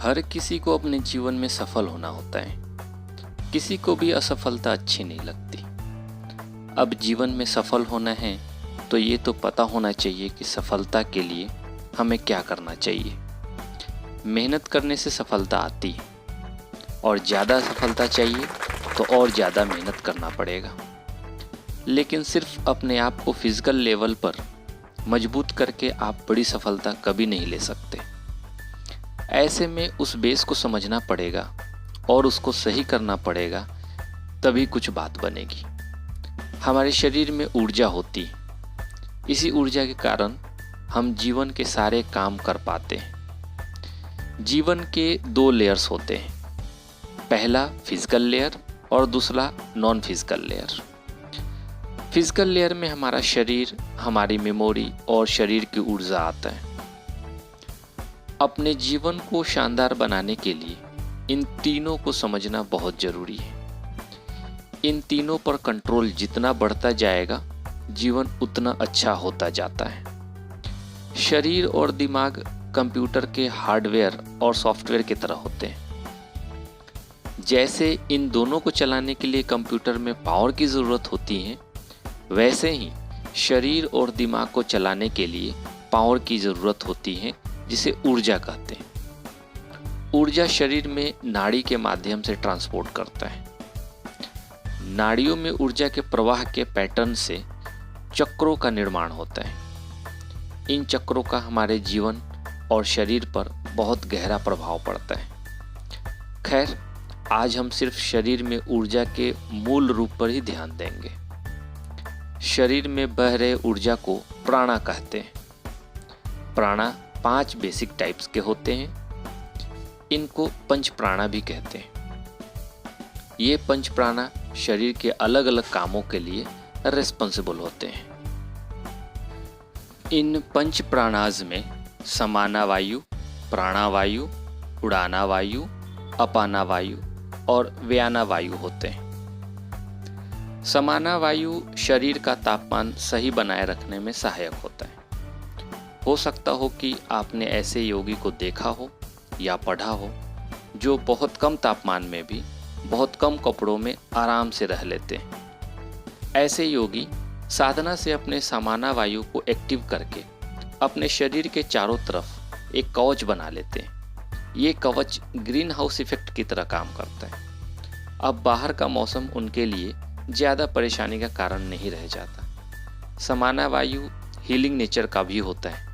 हर किसी को अपने जीवन में सफल होना होता है। किसी को भी असफलता अच्छी नहीं लगती। अब जीवन में सफल होना है तो ये तो पता होना चाहिए कि सफलता के लिए हमें क्या करना चाहिए। मेहनत करने से सफलता आती है और ज़्यादा सफलता चाहिए तो और ज़्यादा मेहनत करना पड़ेगा। लेकिन सिर्फ अपने आप को फिजिकल लेवल पर मजबूत करके आप बड़ी सफलता कभी नहीं ले सकते। ऐसे में उस बेस को समझना पड़ेगा और उसको सही करना पड़ेगा, तभी कुछ बात बनेगी। हमारे शरीर में ऊर्जा होती है। इसी ऊर्जा के कारण हम जीवन के सारे काम कर पाते हैं। जीवन के दो लेयर्स होते हैं, पहला फिजिकल लेयर और दूसरा non physical layer. Physical layer में हमारा शरीर, हमारी मेमोरी और शरीर की ऊर्जा आता है। अपने जीवन को शानदार बनाने के लिए इन तीनों को समझना बहुत जरूरी है। इन तीनों पर कंट्रोल जितना बढ़ता जाएगा, जीवन उतना अच्छा होता जाता है। शरीर और दिमाग कंप्यूटर के हार्डवेयर और सॉफ्टवेयर की तरह होते हैं। जैसे इन दोनों को चलाने के लिए कंप्यूटर में पावर की ज़रूरत होती है, वैसे ही शरीर और दिमाग को चलाने के लिए पावर की ज़रूरत होती है, जिसे ऊर्जा कहते हैं। ऊर्जा शरीर में नाड़ी के माध्यम से ट्रांसपोर्ट करता है। नाड़ियों में ऊर्जा के प्रवाह के पैटर्न से चक्रों का निर्माण होता है। इन चक्रों का हमारे जीवन और शरीर पर बहुत गहरा प्रभाव पड़ता है। खैर, आज हम सिर्फ शरीर में ऊर्जा के मूल रूप पर ही ध्यान देंगे। शरीर में बह रहे ऊर्जा को प्राणा कहते हैं। प्राणा 5 बेसिक टाइप्स के होते हैं। इनको पंच प्राणा भी कहते हैं। ये पंच प्राणा शरीर के अलग अलग कामों के लिए रिस्पॉन्सिबल होते हैं। इन पंच प्राणाज में समाना वायु, प्राणा वायु, उड़ाना वायु, अपाना वायु और व्याना वायु होते हैं। समाना वायु शरीर का तापमान सही बनाए रखने में सहायक होता है। हो सकता हो कि आपने ऐसे योगी को देखा हो या पढ़ा हो जो बहुत कम तापमान में भी बहुत कम कपड़ों में आराम से रह लेते हैं। ऐसे योगी साधना से अपने समाना वायु को एक्टिव करके अपने शरीर के चारों तरफ एक कवच बना लेते हैं। ये कवच ग्रीन हाउस इफेक्ट की तरह काम करता है। अब बाहर का मौसम उनके लिए ज़्यादा परेशानी का कारण नहीं रह जाता। समाना वायु हीलिंग नेचर का भी होता है।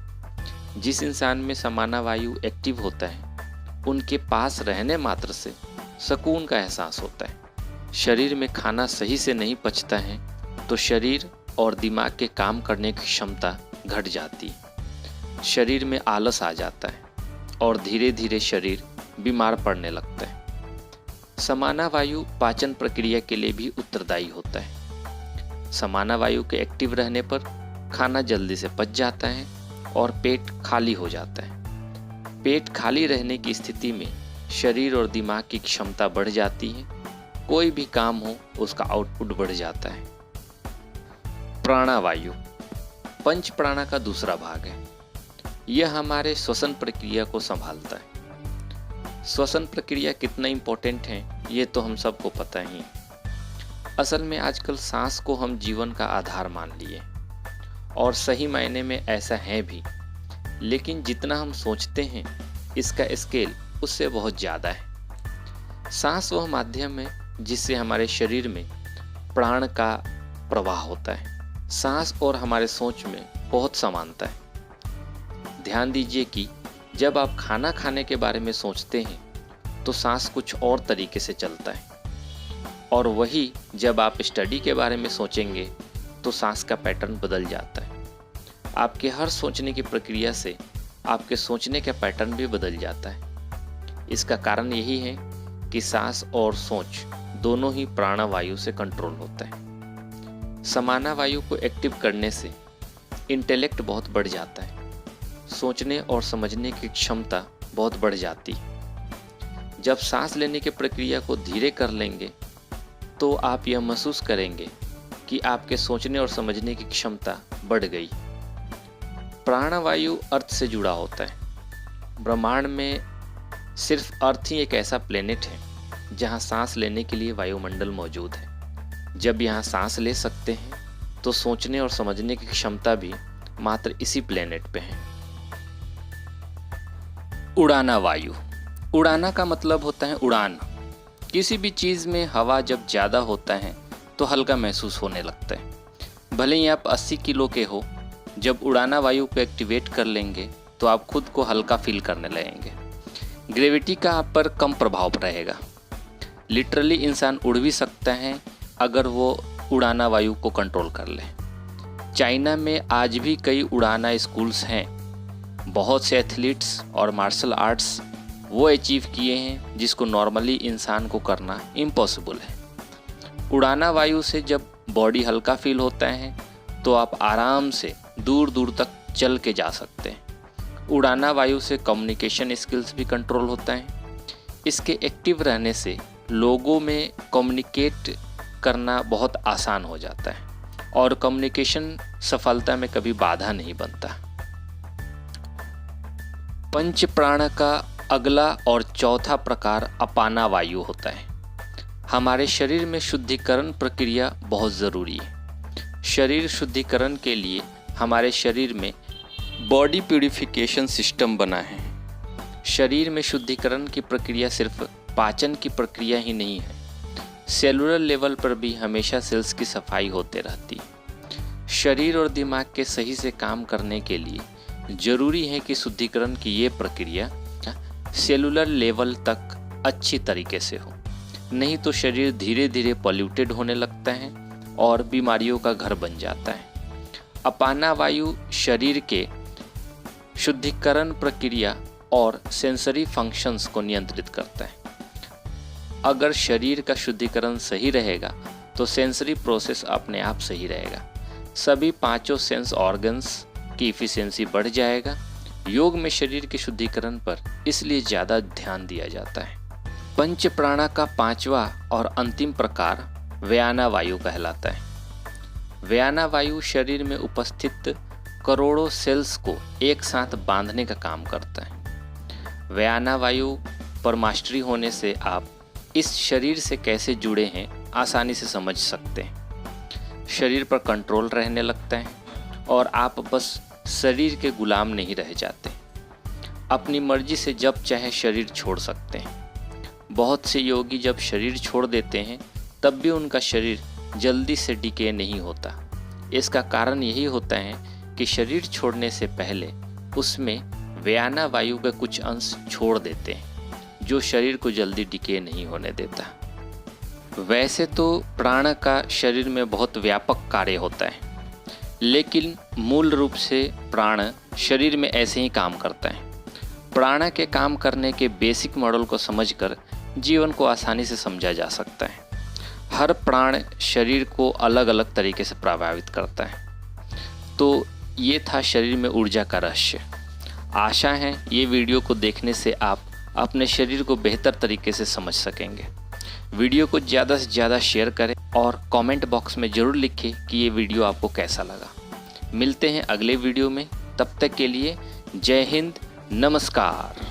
जिस इंसान में समाना वायु एक्टिव होता है, उनके पास रहने मात्र से सुकून का एहसास होता है। शरीर में खाना सही से नहीं पचता है तो शरीर और दिमाग के काम करने की क्षमता घट जाती है। शरीर में आलस आ जाता है और धीरे धीरे शरीर बीमार पड़ने लगता है। समाना वायु पाचन प्रक्रिया के लिए भी उत्तरदायी होता है। समाना वायु के एक्टिव रहने पर खाना जल्दी से पच जाता है और पेट खाली हो जाता है। पेट खाली रहने की स्थिति में शरीर और दिमाग की क्षमता बढ़ जाती है। कोई भी काम हो, उसका आउटपुट बढ़ जाता है। प्राणा वायु पंच प्राणा का दूसरा भाग है। यह हमारे श्वसन प्रक्रिया को संभालता है। श्वसन प्रक्रिया कितना इम्पोर्टेंट है, ये तो हम सबको पता ही है। असल में आजकल सांस को हम जीवन का आधार मान लिए और सही मायने में ऐसा है भी, लेकिन जितना हम सोचते हैं इसका स्केल उससे बहुत ज़्यादा है। सांस वह माध्यम है जिससे हमारे शरीर में प्राण का प्रवाह होता है। सांस और हमारे सोच में बहुत समानता है। ध्यान दीजिए कि जब आप खाना खाने के बारे में सोचते हैं तो सांस कुछ और तरीके से चलता है, और वही जब आप स्टडी के बारे में सोचेंगे तो सांस का पैटर्न बदल जाता है। आपके हर सोचने की प्रक्रिया से आपके सोचने का पैटर्न भी बदल जाता है। इसका कारण यही है कि सांस और सोच दोनों ही प्राणा वायु से कंट्रोल होता है। समाना वायु को एक्टिव करने से इंटेलेक्ट बहुत बढ़ जाता है। सोचने और समझने की क्षमता बहुत बढ़ जाती है। जब सांस लेने की प्रक्रिया को धीरे कर लेंगे तो आप यह महसूस करेंगे कि आपके सोचने और समझने की क्षमता बढ़ गई। प्राणवायु अर्थ से जुड़ा होता है। ब्रह्मांड में सिर्फ अर्थ ही एक ऐसा प्लेनेट है जहाँ सांस लेने के लिए वायुमंडल मौजूद है। जब यहाँ सांस ले सकते हैं तो सोचने और समझने की क्षमता भी मात्र इसी प्लेनेट पे है। उड़ाना वायु। उड़ाना का मतलब होता है उड़ान। किसी भी चीज़ में हवा जब ज़्यादा होता है तो हल्का महसूस होने लगता है। भले ही आप 80 किलो के हो, जब उड़ाना वायु को एक्टिवेट कर लेंगे तो आप खुद को हल्का फील करने लगेंगे। ग्रेविटी का आप पर कम प्रभाव रहेगा। लिटरली इंसान उड़ भी सकता है अगर वो उड़ाना वायु को कंट्रोल कर ले। चाइना में आज भी कई उड़ाना स्कूल्स हैं। बहुत से एथलीट्स और मार्शल आर्ट्स वो अचीव किए हैं जिसको नॉर्मली इंसान को करना इम्पॉसिबल है। उड़ाना वायु से जब बॉडी हल्का फील होता है तो आप आराम से दूर दूर तक चल के जा सकते हैं। उड़ाना वायु से कम्युनिकेशन स्किल्स भी कंट्रोल होता है। इसके एक्टिव रहने से लोगों में कम्युनिकेट करना बहुत आसान हो जाता है और कम्युनिकेशन सफलता में कभी बाधा नहीं बनता। पंच प्राण का अगला और चौथा प्रकार अपाना वायु होता है। हमारे शरीर में शुद्धिकरण प्रक्रिया बहुत ज़रूरी है। शरीर शुद्धिकरण के लिए हमारे शरीर में बॉडी प्यूरिफिकेशन सिस्टम बना है। शरीर में शुद्धिकरण की प्रक्रिया सिर्फ पाचन की प्रक्रिया ही नहीं है, सेलुलर लेवल पर भी हमेशा सेल्स की सफाई होते रहती है। शरीर और दिमाग के सही से काम करने के लिए ज़रूरी है कि शुद्धिकरण की ये प्रक्रिया सेलुलर लेवल तक अच्छी तरीके से हो, नहीं तो शरीर धीरे धीरे पॉल्यूटेड होने लगता है और बीमारियों का घर बन जाता है। अपाना वायु शरीर के शुद्धिकरण प्रक्रिया और सेंसरी फंक्शंस को नियंत्रित करता है। अगर शरीर का शुद्धिकरण सही रहेगा तो सेंसरी प्रोसेस अपने आप सही रहेगा। सभी पांचों सेंस ऑर्गन्स की इफिशिएंसी बढ़ जाएगा। योग में शरीर के शुद्धिकरण पर इसलिए ज़्यादा ध्यान दिया जाता है। पंच प्राणा का पांचवा और अंतिम प्रकार व्याना वायु कहलाता है। व्याना वायु शरीर में उपस्थित करोड़ों सेल्स को एक साथ बांधने का काम करता है। व्याना वायु पर मास्टरी होने से आप इस शरीर से कैसे जुड़े हैं आसानी से समझ सकते हैं। शरीर पर कंट्रोल रहने लगता है और आप बस शरीर के गुलाम नहीं रह जाते। अपनी मर्जी से जब चाहे शरीर छोड़ सकते हैं। बहुत से योगी जब शरीर छोड़ देते हैं तब भी उनका शरीर जल्दी से डिके नहीं होता। इसका कारण यही होता है कि शरीर छोड़ने से पहले उसमें व्याना वायु का कुछ अंश छोड़ देते हैं जो शरीर को जल्दी डिके नहीं होने देता। वैसे तो प्राण का शरीर में बहुत व्यापक कार्य होता है, लेकिन मूल रूप से प्राण शरीर में ऐसे ही काम करता है। प्राण के काम करने के बेसिक मॉडल को समझकर जीवन को आसानी से समझा जा सकता है। हर प्राण शरीर को अलग अलग तरीके से प्रभावित करता है। तो ये था शरीर में ऊर्जा का रहस्य। आशा है ये वीडियो को देखने से आप अपने शरीर को बेहतर तरीके से समझ सकेंगे। वीडियो को ज़्यादा से ज़्यादा शेयर करें और कमेंट बॉक्स में ज़रूर लिखें कि ये वीडियो आपको कैसा लगा। मिलते हैं अगले वीडियो में, तब तक के लिए जय हिंद, नमस्कार।